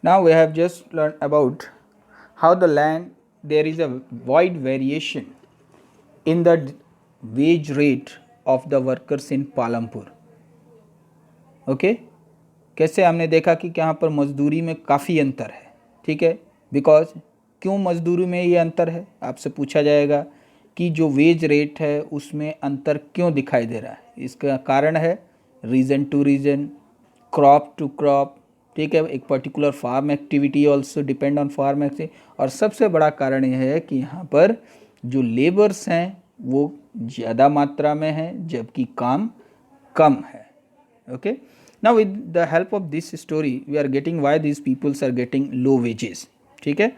Now we have just learned about how the land there is a wide variation in the wage rate of the workers in Palampur. Okay कैसे हमने देखा कि यहाँ पर मजदूरी में काफ़ी अंतर है. ठीक है, बिकॉज क्यों मजदूरी में ये अंतर है आपसे पूछा जाएगा कि जो वेज रेट है उसमें अंतर क्यों दिखाई दे रहा है. इसका कारण है region to region, crop to crop. ठीक है, एक particular farm activity also depend on farm activity. और सबसे बड़ा कारण यह है कि यहाँ पर जो लेबर्स हैं वो ज़्यादा मात्रा में हैं जबकि काम कम है. Okay, now with the help of this story we are getting why these peoples are getting low wages. ठीक है,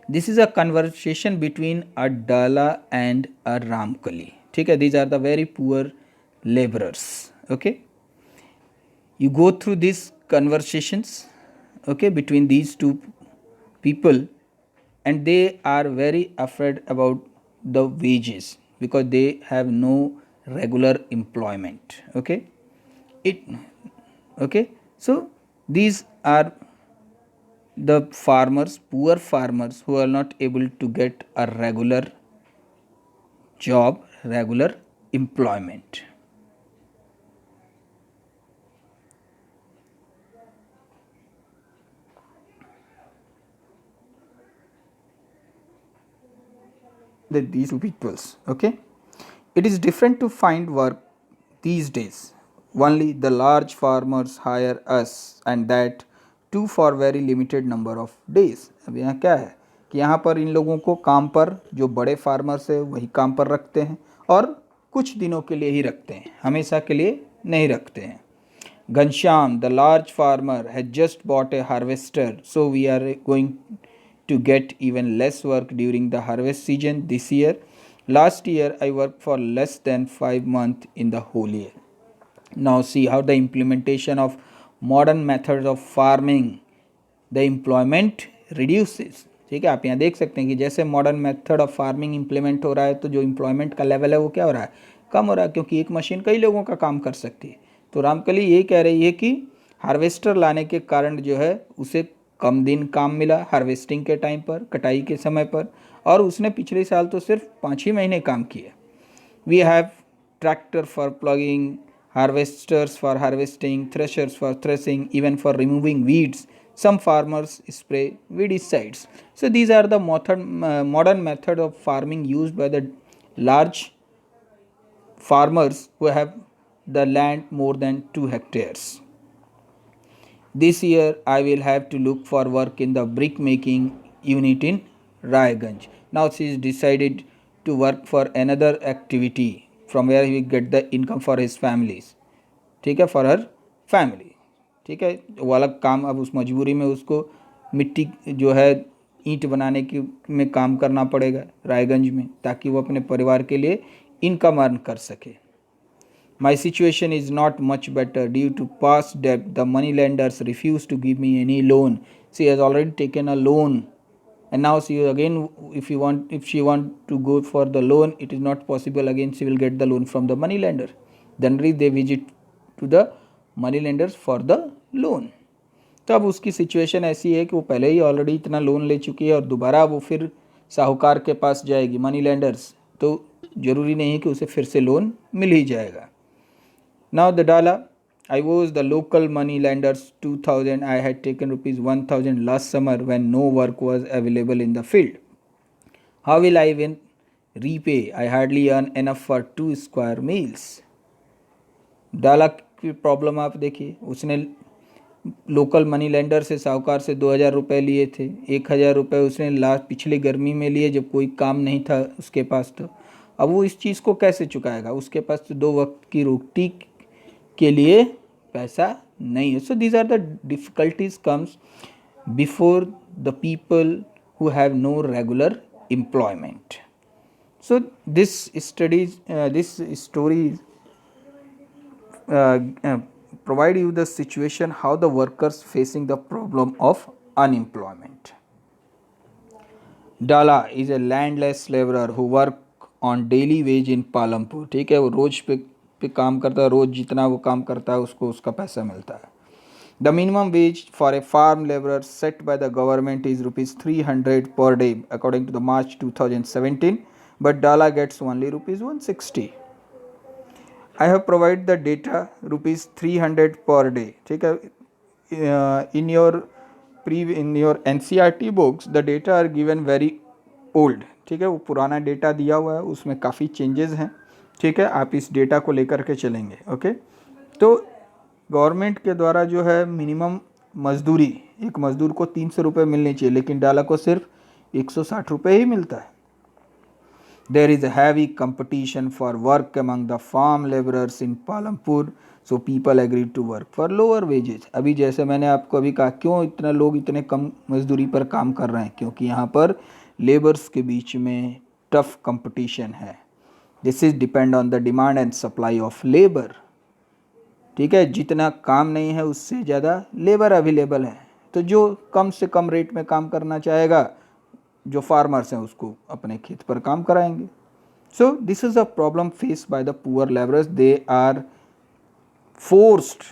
this is a conversation between a Dala and a Ramkali. ठीक है, these are the very poor laborers. Okay, you go through these conversations, okay, between these two people, and they are very afraid about the wages because they have no regular employment. Okay, it okay, so these are the farmers, poor farmers who are not able to get a regular job, regular employment. These two peoples. Okay, it is different to find work these days. Only the large farmers hire us and that too for very limited number of days. अब यहाँ क्या है कि यहाँ पर इन लोगों को काम पर जो बड़े फार्मर्स है वही काम पर रखते हैं और कुछ दिनों के लिए ही रखते हैं, हमेशा के लिए नहीं रखते हैं. Ghanshyam, the large farmer, had just bought a harvester, so we are going to get even less work during the harvest season this year. Last year, I worked for less than 5 months in the whole year. Now, see how the implementation of modern methods of farming, the employment reduces. ठीक है, आप यहाँ देख सकते हैं कि जैसे modern method of farming implement हो रहा है तो जो एम्प्लॉयमेंट का लेवल है वो क्या हो रहा है, कम हो रहा है, क्योंकि एक मशीन कई लोगों का काम कर सकती है. तो रामकली ये कह रही है कि हार्वेस्टर लाने के कारण जो है उसे कम दिन काम मिला हार्वेस्टिंग के टाइम पर, कटाई के समय पर, और उसने पिछले साल तो सिर्फ 5 ही महीने काम किया. We have tractor for ploughing, harvesters for harvesting, threshers for threshing, even for removing weeds. Some farmers spray weedicides. So these are the modern method of farming used by the large farmers who have the land more than 2 hectares. This year I will have to look for work in the brick making unit in Raiganj. Now she is decided to work for another activity from where he will get the income for his families. ठीक है, for her family. ठीक है, वो अलग काम, अब उस मजबूरी में उसको मिट्टी जो है ईंट बनाने की में काम करना पड़ेगा रायगंज में ताकि वो अपने परिवार के लिए इनकम अर्न कर सके. My situation is not much better due to past debt. The money lenders refuse to give me any loan. She has already taken a loan and now she again, if she want to go for the loan, it is not possible. Again she will get the loan from the money lender. Then they visit to the money lenders for the loan. तो अब उसकी situation ऐसी है कि वो पहले ही already इतना loan ले चुकी है और दोबारा वो फिर साहूकार के पास जाएगी, मनी लेंडर्स, तो ज़रूरी नहीं है कि उसे फिर से लोन मिल ही जाएगा. Now the dollar, I was the local money lenders 2000. I had taken rupees 1000 last summer when no work was available in the field. How will I even repay? I hardly earn enough for 2 square meals. डाला की problem आप देखिए, उसने local money lender से, साहूकार से 2000 रुपये लिए थे. 1000 रुपये उसने लास्ट पिछली गर्मी में लिए जब कोई काम नहीं था उसके पास. तो अब वो इस चीज़ को कैसे चुकाएगा, उसके पास तो 2 वक्त की रोटी के लिए पैसा नहीं है. So these are the difficulties comes before the people who have no regular employment. So this story provide you the situation how the workers facing the problem of unemployment. Dala is a landless laborer who work on daily wage in Palampur. ठीक है, वो रोज पे काम करता है, रोज जितना वो काम करता है उसको उसका पैसा मिलता है. The minimum wage for a farm laborer set by the government is rupees 300 per day according to the March 2017, but Dala gets only rupees 160. I have provided the data rupees 300 per day. ठीक है, in your NCERT books the data are given very old. ठीक है, वो पुराना data दिया हुआ है, उसमें काफ़ी चेंजेस हैं. ठीक है, आप इस डेटा को लेकर के चलेंगे. ओके, तो गवर्नमेंट के द्वारा जो है मिनिमम मजदूरी, एक मजदूर को 300 रुपये मिलनी चाहिए, लेकिन डाला को सिर्फ 160 रुपये ही मिलता है. There is a heavy competition for work among the farm laborers in Palampur, so people agreed to work for lower wages. अभी जैसे मैंने आपको अभी कहा, क्यों इतना लोग इतने कम मजदूरी पर काम कर रहे हैं, क्योंकि यहाँ पर लेबर्स के बीच में टफ कंपटीशन है. This is depend on the demand and supply of labour. ठीक है, जितना काम नहीं है उससे ज़्यादा लेबर अवेलेबल है, तो जो कम से कम रेट में काम करना चाहेगा, जो फार्मर्स हैं उसको अपने खेत पर काम कराएंगे. So this is a problem face by the poor labourers. They are forced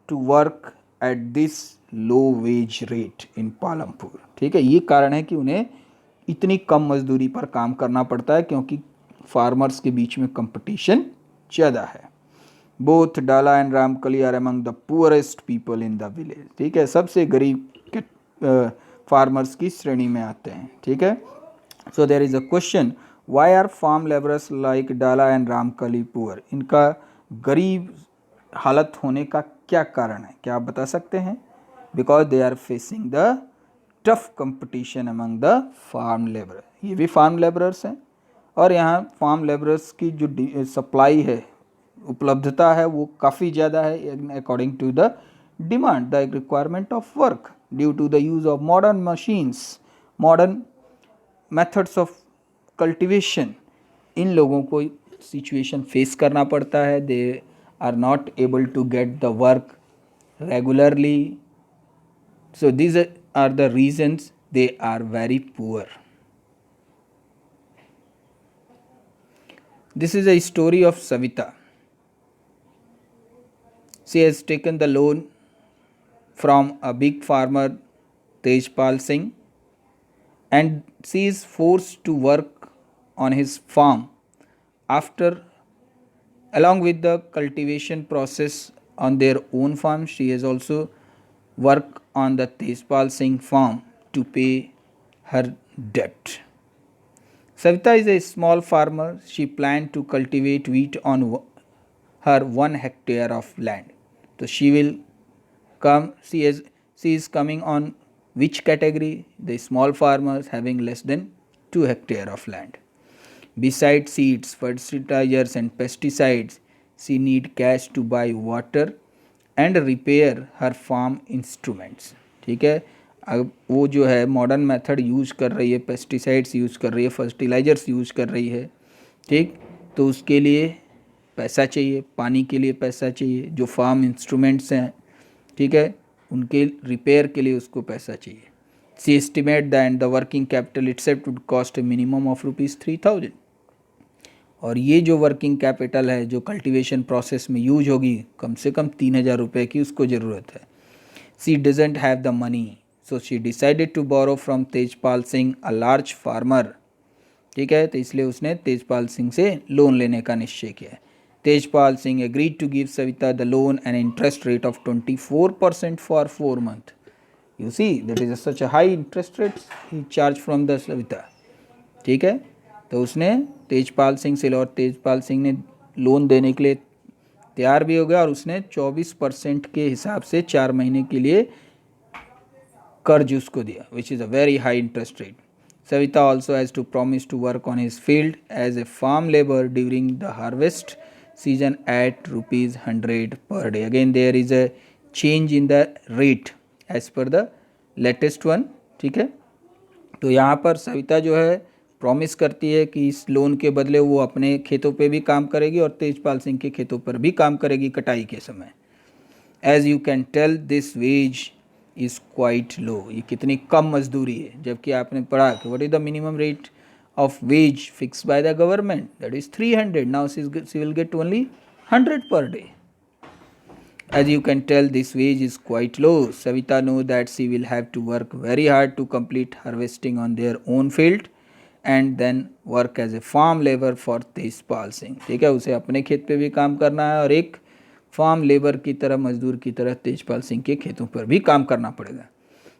to work at this low wage rate in Palampur. ठीक है, ये कारण है कि उन्हें इतनी कम मजदूरी पर काम करना पड़ता है, क्योंकि फार्मर्स के बीच में कंपटीशन ज़्यादा है. Both Dala and Ramkali are among the poorest people in the village. ठीक है, सबसे गरीब के फार्मर्स की श्रेणी में आते हैं. ठीक है, so there is a question, why are farm labourers like Dala and Ramkali poor. इनका गरीब हालत होने का क्या कारण है, क्या आप बता सकते हैं? Because they are facing the tough competition among the farm labour. ये भी फार्म लेबरर्स हैं, और यहाँ फार्म लेबरर्स की जो सप्लाई है, उपलब्धता है, वो काफ़ी ज़्यादा है according to the demand, the requirement of work due to the use of modern machines, modern methods of cultivation. इन लोगों को सिचुएशन फेस करना पड़ता है. They are not able to get the work regularly. So these are the reasons they are very poor. This is a story of Savita. She has taken the loan from a big farmer Tejpal Singh, and she is forced to work on his farm. After, along with the cultivation process on their own farm, she has also worked on the Tejpal Singh farm to pay her debt. Savita is a small farmer. She planned to cultivate wheat on her 1 hectare of land. So she will come, she is coming on which category? The small farmers having less than 2 hectare of land. Besides seeds, fertilizers and pesticides, she need cash to buy water and repair her farm instruments. ठीक है, अब वो जो है modern method use कर रही है, pesticides use कर रही है, फर्टिलाइज़र्स यूज़ कर रही है. ठीक, तो उसके लिए पैसा चाहिए, पानी के लिए पैसा चाहिए, जो फार्म इंस्ट्रूमेंट्स हैं, ठीक है, उनके रिपेयर के लिए उसको पैसा चाहिए. She estimate that the working capital itself would cost a minimum of ₹3000. और ये जो वर्किंग कैपिटल है, जो कल्टीवेशन प्रोसेस में यूज होगी, कम से कम 3000 रुपये की उसको ज़रूरत है. She doesn't have the money, so she decided to borrow from Tejpal Singh, a large farmer. ठीक है, तो इसलिए उसने तेजपाल सिंह से लोन लेने का निश्चय किया. Tejpal Singh agreed to give Savita the loan an interest rate of 24% for 4 months. You see, that is such a high interest rate he charged from the Savita. ठीक है, तो उसने तेजपाल सिंह से, और तेजपाल सिंह ने लोन देने के लिए तैयार भी हो गया, और उसने 24% के हिसाब से 4 महीने के लिए कर्ज उसको दिया, which is a very high interest rate. Savita also has to promise to work on his field as a farm labor during the harvest season at ₹100 per day. Again there is a change in the rate as per the latest one. ठीक है, तो यहाँ पर सविता जो है promise करती है कि इस लोन के बदले वो अपने खेतों पे भी काम करेगी और तेजपाल सिंह के खेतों पर भी काम करेगी कटाई के समय. As you can tell this wage is quite low. ये कितनी कम मजदूरी है, जबकि आपने पढ़ा कि what is the minimum rate of wage fix by the government, that is 300. Now she will get only 100 per day. As you can tell, this wage is quite low. Savita know that she will have to work very hard to complete harvesting on their own field and then work as a farm labor for Tejpal Singh. ठीक है, उसे अपने खेत पे भी काम करना है और एक फार्म लेबर की तरह, मजदूर की तरह तेजपाल सिंह के खेतों पर भी काम करना पड़ेगा.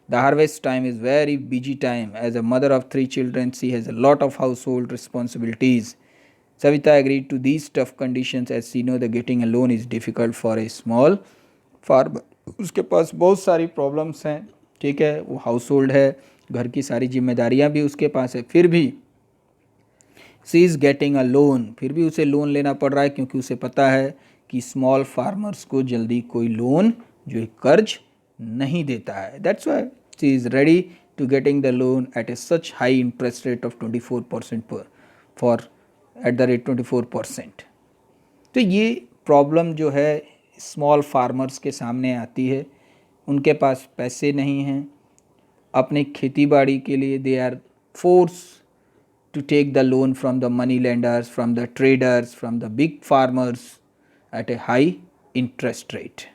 The harvest time is very busy time. As a mother of 3 children, she has a lot of household responsibilities. Savita agreed to these tough conditions as she know that getting a loan is difficult for a small farmer. उसके पास बहुत सारी problems हैं. ठीक है, वो house hold है, घर की सारी जिम्मेदारियां भी उसके पास है, फिर भी सी इज़ गेटिंग अ लोन, फिर भी उसे लोन लेना पड़ रहा है क्योंकि उसे पता है कि स्मॉल फार्मर्स को जल्दी कोई लोन जो है कर्ज नहीं देता है. That's why she is ready to getting the loan at a such high interest rate of 24% for at the rate 24%. तो ये प्रॉब्लम जो है स्मॉल फार्मर्स के सामने आती है. उनके पास पैसे नहीं हैं अपने खेती बाड़ी के लिए. They are force to take the loan from the money lenders, from the traders, from the big farmers at a high interest rate.